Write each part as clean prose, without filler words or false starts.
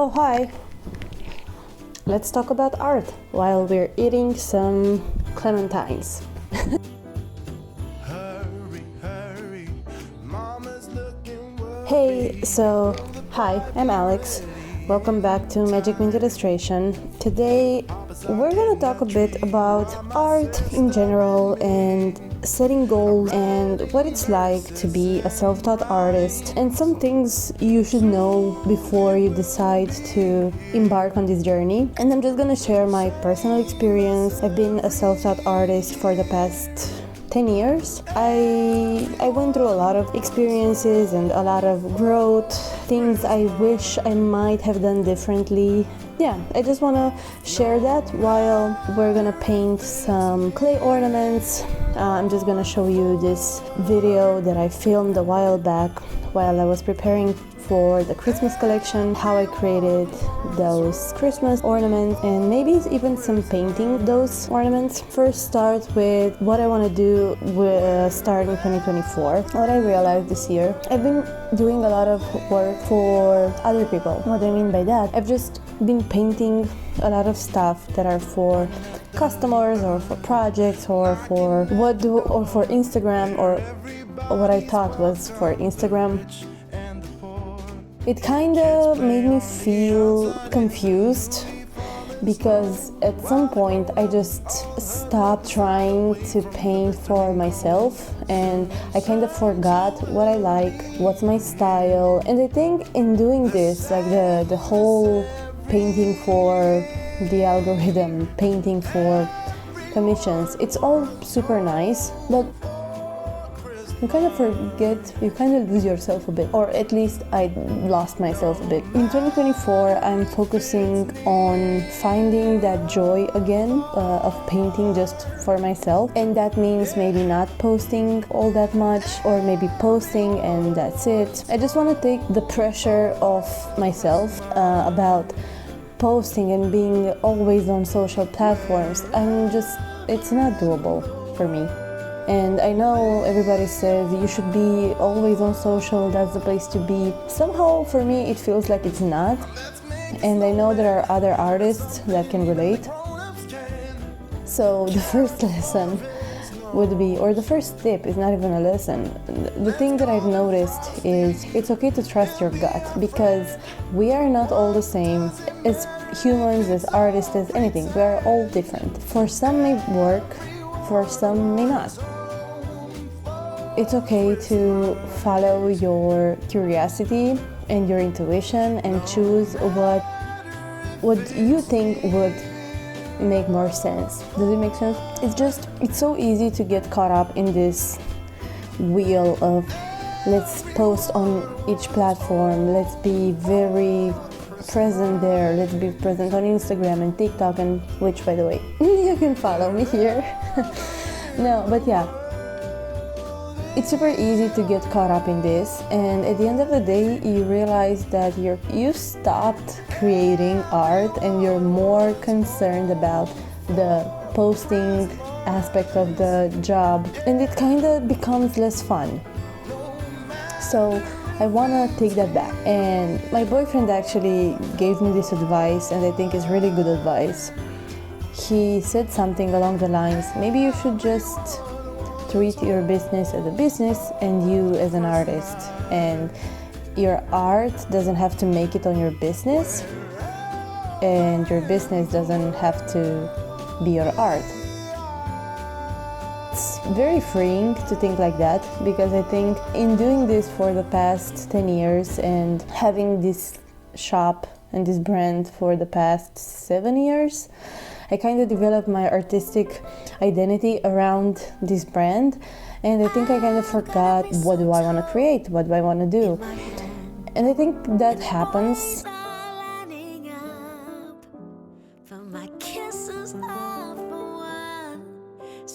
Oh, hi! Let's talk about art while we're eating some clementines. Hey, hi, I'm Alex. Welcome back to Magic Mint Illustration. Today we're gonna talk a bit about art in general and setting goals and what it's like to be a self-taught artist and some things you should know before you decide to embark on this journey. And I'm just gonna share my personal experience. I've been a self-taught artist for the past 10 years. I went through a lot of experiences and a lot of growth, things I wish I might have done differently. Yeah, I just want to share that while we're gonna paint some clay ornaments. I'm just gonna show you this video that I filmed a while back while I was preparing for the Christmas collection, how I created those Christmas ornaments and maybe even some painting those ornaments. First start with what I want to do with starting 2024. What I realized this year, I've been doing a lot of work for other people. What I mean by that, I've just been painting a lot of stuff that are for customers or for projects or for Instagram, or what I thought was for Instagram. It kind of made me feel confused because at some point I just stopped trying to paint for myself and I kind of forgot what I like, what's my style. And I think in doing this, like the whole painting for the algorithm, painting for commissions, it's all super nice, but you kind of forget, you kind of lose yourself a bit, or at least I lost myself a bit. In 2024, I'm focusing on finding that joy again of painting just for myself, and that means maybe not posting all that much, or maybe posting and that's it. I just want to take the pressure off myself about posting and being always on social platforms. It's not doable for me. And I know everybody says you should be always on social, that's the place to be. Somehow for me it feels like it's not. And I know there are other artists that can relate. So the first lesson would be, or the first tip is not even a lesson. The thing that I've noticed is it's okay to trust your gut, because we are not all the same as humans, as artists, as anything. We are all different. For some may work, for some may not. It's okay to follow your curiosity and your intuition and choose what you think would make more sense. Does it make sense? It's so easy to get caught up in this wheel of let's post on each platform, let's be very present there, let's be present on Instagram and TikTok, and which, by the way, you can follow me here. No, but yeah, it's super easy to get caught up in this, and at the end of the day you realize that you stopped creating art and you're more concerned about the posting aspect of the job, and it kind of becomes less fun. So I want to take that back, and my boyfriend actually gave me this advice, and I think it's really good advice. He said something along the lines, maybe you should just treat your business as a business and you as an artist, and your art doesn't have to make it on your business, and your business doesn't have to be your art. It's very freeing to think like that, because I think in doing this for the past 10 years and having this shop and this brand for the past 7 years, I kind of developed my artistic identity around this brand, and I think I kind of forgot, what do I want to create, what do I want to do, and I think that happens.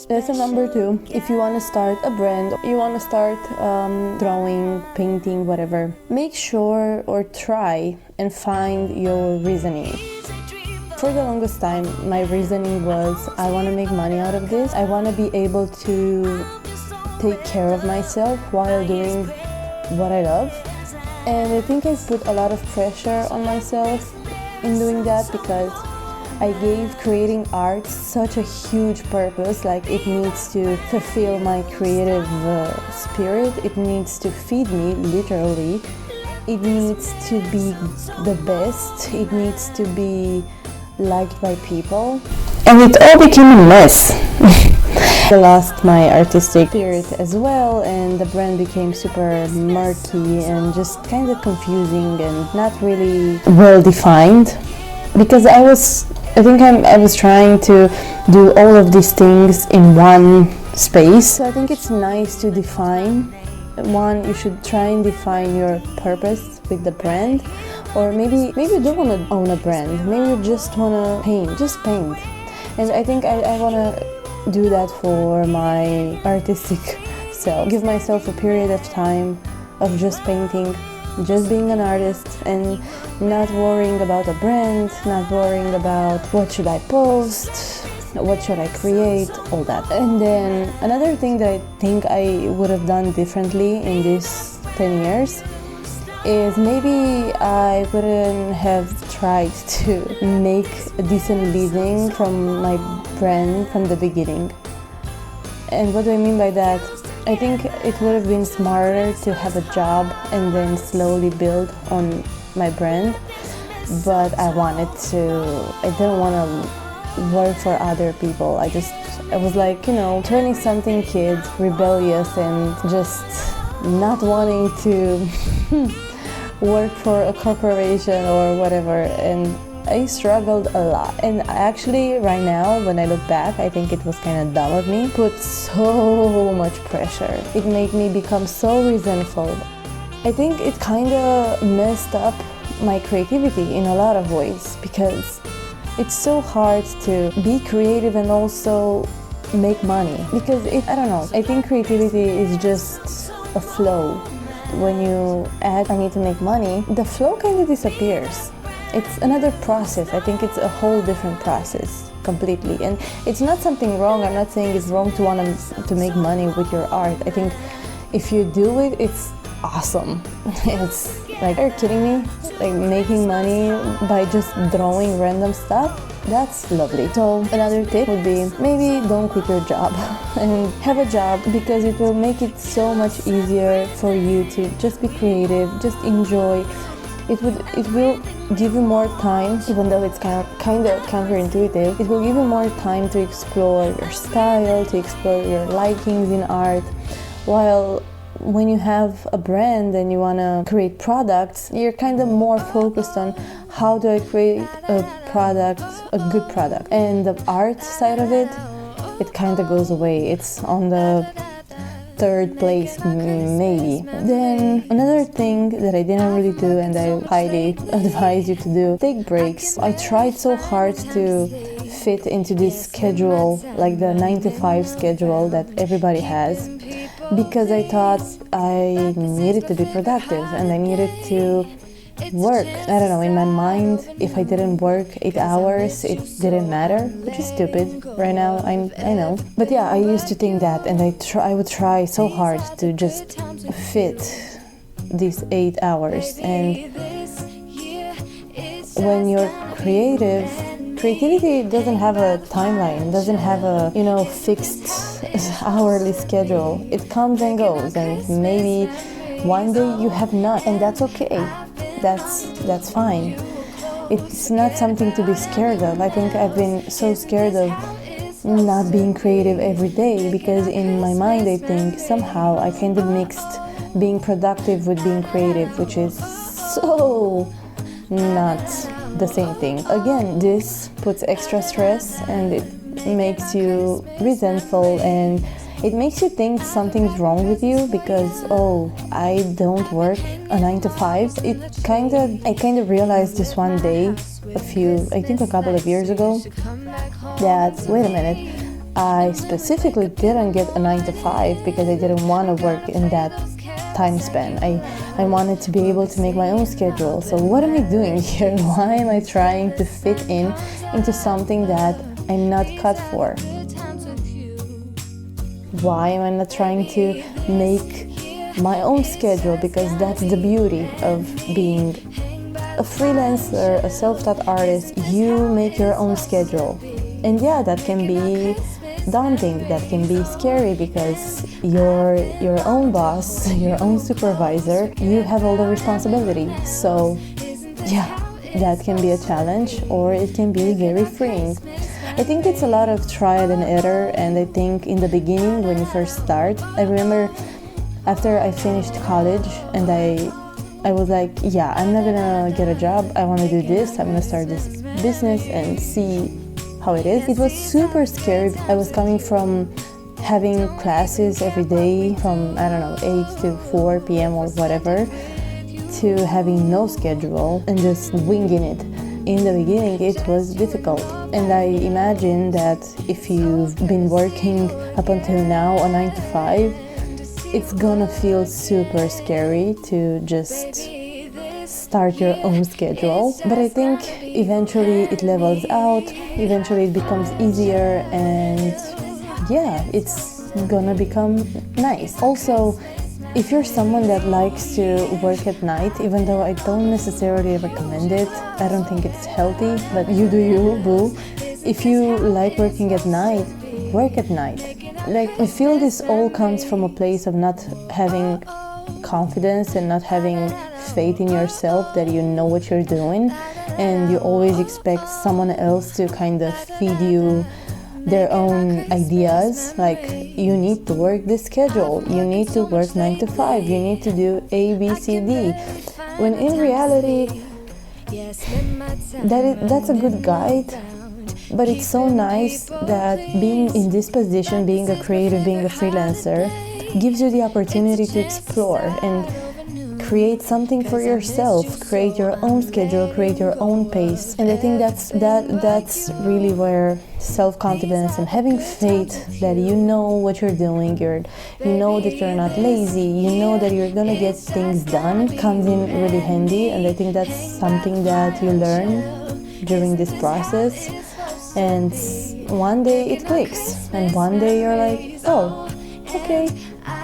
Lesson number 2, if you want to start a brand, you want to start drawing, painting, whatever, make sure or try and find your reasoning. For the longest time, my reasoning was, I want to make money out of this. I want to be able to take care of myself while doing what I love. And I think I put a lot of pressure on myself in doing that because I gave creating art such a huge purpose. Like, it needs to fulfill my creative spirit. It needs to feed me, literally. It needs to be the best. It needs to be liked by people. And it all became a mess. I lost my artistic spirit as well, and the brand became super murky and just kind of confusing and not really well defined. Because I was trying to do all of these things in one space. So I think it's nice to define. One, you should try and define your purpose with the brand. Or maybe you don't want to own a brand. Maybe you just want to paint. Just paint. And I think I want to do that for my artistic self. Give myself a period of time of just painting, just being an artist, and not worrying about a brand, not worrying about what should I post, what should I create, all that. And then another thing that I think I would have done differently in these 10 years is maybe I wouldn't have tried to make a decent living from my brand from the beginning. And what do I mean by that? I think it would have been smarter to have a job and then slowly build on my brand. But I didn't want to work for other people. I was like, 20-something kid, rebellious and just not wanting to work for a corporation or whatever. And I struggled a lot. And actually, right now, when I look back, I think it was kind of dumb of me. Put so much pressure. It made me become so resentful. I think it kind of messed up my creativity in a lot of ways, because it's so hard to be creative and also make money. Because I don't know, I think creativity is just a flow. When you add, I need to make money, the flow kind of disappears. It's another process. I think it's a whole different process completely. And it's not something wrong. I'm not saying it's wrong to want to make money with your art. I think if you do it, it's awesome. It's like, are you kidding me? Like, making money by just drawing random stuff? That's lovely. So another tip would be, maybe don't quit your job and have a job, because it will make it so much easier for you to just be creative, just enjoy. It will give you more time, even though it's kind of counterintuitive. It will give you more time to explore your style, to explore your likings in art. While when you have a brand and you want to create products, you're kind of more focused on how do I create a product, a good product. And the art side of it kind of goes away. It's on the third place, maybe. Then another thing that I didn't really do, and I highly advise you to do, take breaks. I tried so hard to fit into this schedule, like the 9-to-5 schedule that everybody has, because I thought I needed to be productive and I needed to work. I don't know, in my mind, if I didn't work 8 hours, it didn't matter, which is stupid right now, I know. But yeah, I used to think that, and I would try so hard to just fit these 8 hours. And when you're creativity doesn't have a timeline, doesn't have a, fixed hourly schedule. It comes and goes, and maybe one day you have none, and that's okay. That's fine. It's not something to be scared of. I think I've been so scared of not being creative every day, because in my mind I think somehow I kind of mixed being productive with being creative, which is so not the same thing. Again, this puts extra stress, and it makes you resentful, and it makes you think something's wrong with you because, I don't work a 9-to-5. I kind of realized this one day, a couple of years ago, that, wait a minute, I specifically didn't get a 9-to-5 because I didn't want to work in that time span. I wanted to be able to make my own schedule. So what am I doing here? Why am I trying to fit into something that I'm not cut for? Why am I not trying to make my own schedule, because that's the beauty of being a freelancer, a self-taught artist. You make your own schedule. And yeah, that can be daunting, that can be scary, because you're your own boss, your own supervisor, you have all the responsibility. So yeah, that can be a challenge, or it can be very freeing. I think it's a lot of trial and error, and I think in the beginning, when you first start, I remember after I finished college and I was like, yeah, I'm not gonna get a job, I want to do this, I'm gonna start this business and see how it is. It was super scary. I was coming from having classes every day from, I don't know, 8 to 4 p.m. or whatever, to having no schedule and just winging it. In the beginning, it was difficult. And I imagine that if you've been working up until now a 9 to 5, it's gonna feel super scary to just start your own schedule. But I think eventually it levels out, eventually it becomes easier, and yeah, it's gonna become nice. Also, if you're someone that likes to work at night, even though I don't necessarily recommend it, I don't think it's healthy, but you do you, boo. If you like working at night, work at night. Like, I feel this all comes from a place of not having confidence and not having faith in yourself that you know what you're doing, and you always expect someone else to kind of feed you their own ideas, like you need to work this schedule, you need to work 9 to 5, you need to do A, B, C, D, when in reality that's a good guide. But it's so nice that being in this position, being a creative, being a freelancer, gives you the opportunity to explore and create something for yourself, create your own schedule, create your own pace. And I think that's really where self-confidence and having faith that you know what you're doing, you know that you're not lazy, you know that you're gonna get things done, comes in really handy. And I think that's something that you learn during this process. And one day it clicks, and one day you're like, oh, okay,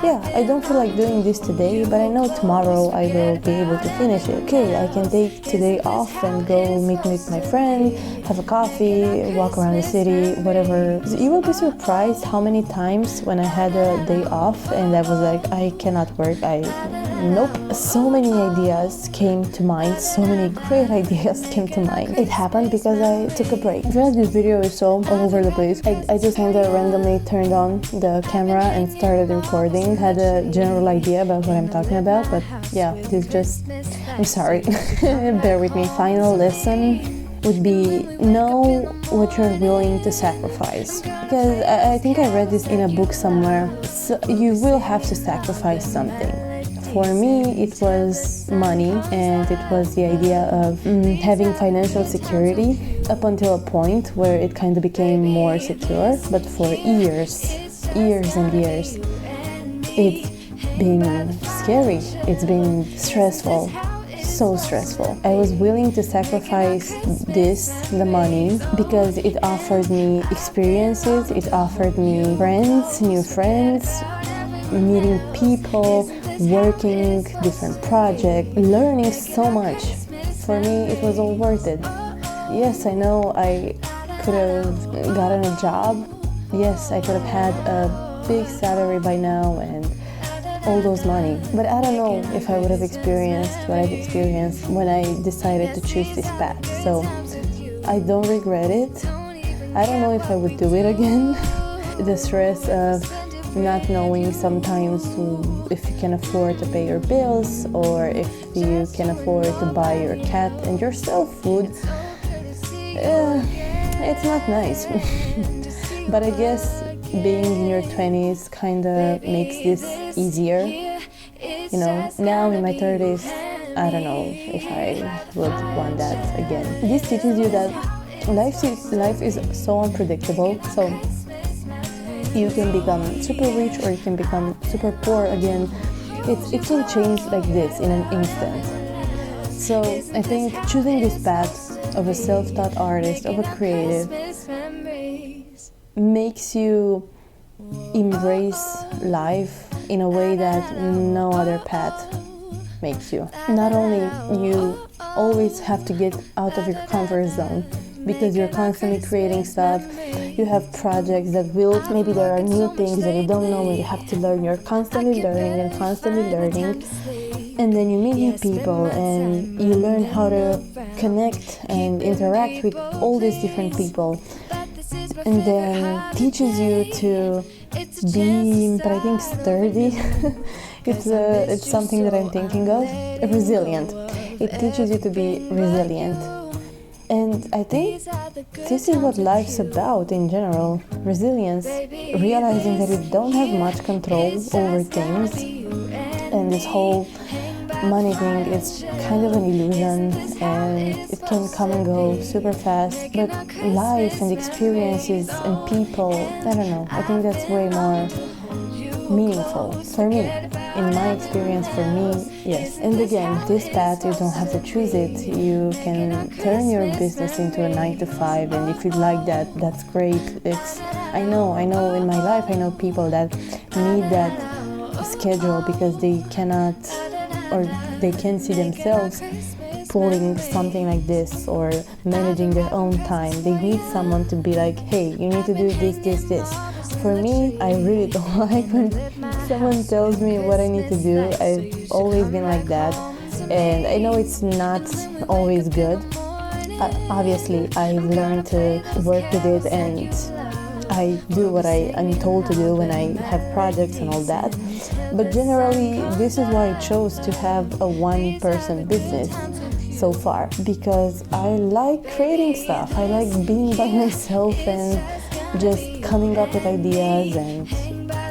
yeah, I don't feel like doing this today, but I know tomorrow I will be able to finish it. Okay, I can take today off and go meet with my friend, have a coffee, walk around the city, whatever. You will be surprised how many times when I had a day off and I was like, I cannot work, nope. So many ideas came to mind, so many great ideas came to mind. It happened because I took a break. I feel like this video is so all over the place. I just kind of randomly turned on the camera and started recording. Had a general idea about what I'm talking about, but yeah, this just, I'm sorry. Bear with me. Final lesson would be know what you're willing to sacrifice. Because I think I read this in a book somewhere. So you will have to sacrifice something. For me, it was money, and it was the idea of having financial security up until a point where it kind of became more secure. But for years and years, it's been scary, it's been stressful, so stressful. I was willing to sacrifice the money, because it offered me experiences, it offered me friends, new friends, meeting people, working different projects, learning so much. For me, it was all worth it. Yes, I know I could have gotten a job. Yes, I could have had a big salary by now and all those money. But I don't know if I would have experienced what I've experienced when I decided to choose this path. So I don't regret it. I don't know if I would do it again. The stress of not knowing sometimes if you can afford to pay your bills, or if you can afford to buy your cat and yourself food, it's not nice. But I guess being in your 20s kind of makes this easier. You know, now in my 30s, I don't know if I would want that again. This teaches you that life is so unpredictable. So you can become super rich or you can become super poor again. It can change like this in an instant. So I think choosing this path of a self-taught artist, of a creative, makes you embrace life in a way that no other path makes you. Not only you always have to get out of your comfort zone because you're constantly creating stuff, you have projects that will, maybe there are new things that you don't know and you have to learn. You're constantly learning and constantly learning, and then you meet new people and you learn how to connect and interact with all these different people, and then teaches you to be, but I think sturdy. It's something that I'm thinking of. Resilient. It teaches you to be resilient. And I think this is what life's about in general. Resilience. Realizing that you don't have much control over things. And this whole money thing is kind of an illusion and it can come and go super fast. But life and experiences and people, I don't know, I think that's way more meaningful for me. In my experience, for me, yes. And again, this path, you don't have to choose it. You can turn your business into a 9-to-5, and if you like that, that's great. I know in my life, I know people that need that schedule because they cannot, or they can't see themselves pulling something like this or managing their own time. They need someone to be like, hey, you need to do this. For me, I really don't like when someone tells me what I need to do. I've always been like that, and I know it's not always good. Obviously, I've learned to work with it, and I do what I'm told to do when I have projects and all that. But generally, this is why I chose to have a one-person business so far, because I like creating stuff. I like being by myself and just coming up with ideas and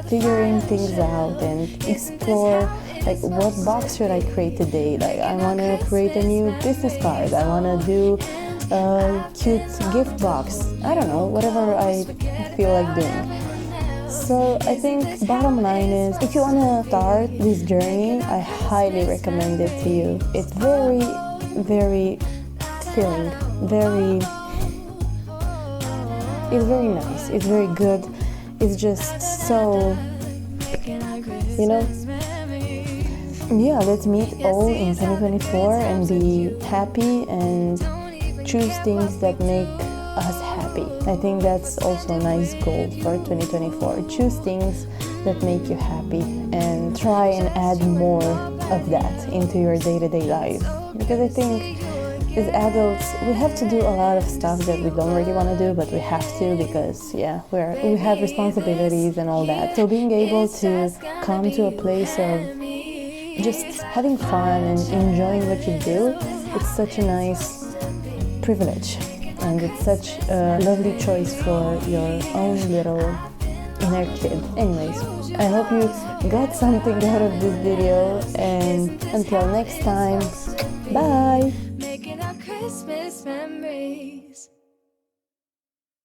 figuring things out and explore, like, what box should I create today? Like, I want to create a new business card. I want to do a cute gift box. I don't know, whatever I feel like doing. So I think bottom line is, if you want to start this journey, I highly recommend it to you. It's very, very filling, it's very nice, it's very good, it's just so, yeah, let's meet all in 2024 and be happy and choose things that make us happy. I think that's also a nice goal for 2024. Choose things that make you happy and try and add more of that into your day-to-day life, because I think as adults, we have to do a lot of stuff that we don't really want to do, but we have to because, we have responsibilities and all that. So being able to come to a place of just having fun and enjoying what you do, it's such a nice privilege. And it's such a lovely choice for your own little inner kid. Anyways, I hope you got something out of this video, and until next time,